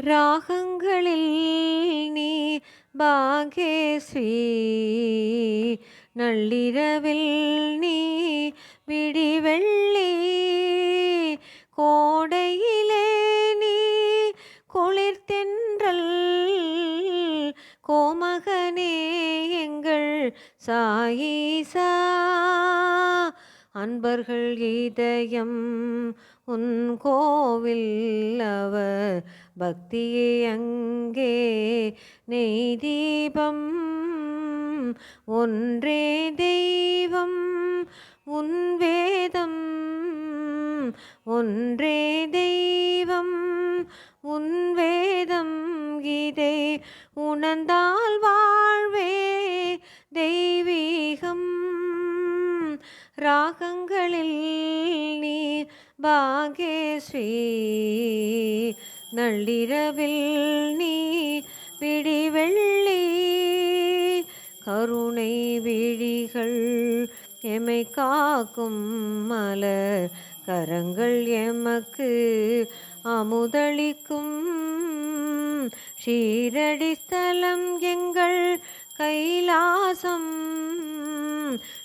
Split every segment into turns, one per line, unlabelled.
ராகங்களில் நீ பாக்யஸ்ரீ, நள்ளிரவில் நீ விடிவெள்ளி, கோடையிலே நீ குளிர்தென்றல், கோமகனே எங்கள் சாயீசா. அன்பர்கள் இதயம் உன் கோவில், அவர் பக்தியே அங்கே நெய் தீபம். ஒன்றே தெய்வம் உன் வேதம், ஒன்றே தெய்வம் உன் வேதம். இதை உணர்ந்தால் வாழ்வே தெய்வீகம். ராகங்களில் நீ பாக்யஸ்ரீ, நள்ளிரவில் நீ விடிவெள்ளி, கருணை விழிகள் எமை காக்கும் மலர் கரங்கள் எமக்கு அமுதளிக்கும். ஷீரடி ஸ்தலம் எங்கள் கைலாசம்,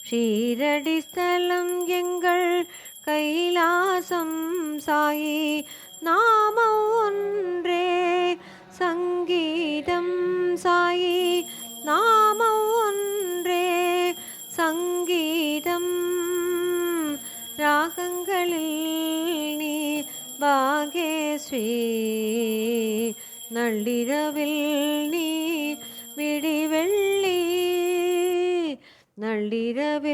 ஷீரடி ஸ்தலம் எங்கள் கைலாசம். சாயி நாமம் ஒன்றே சங்கீதம், சாயி நாமம் ஒன்றே சங்கீதம். ராகங்களில் நீ பாக்யஸ்ரீ, நள்ளிரவில் நீ விடிவெள்ளி, நள்ளிரவில்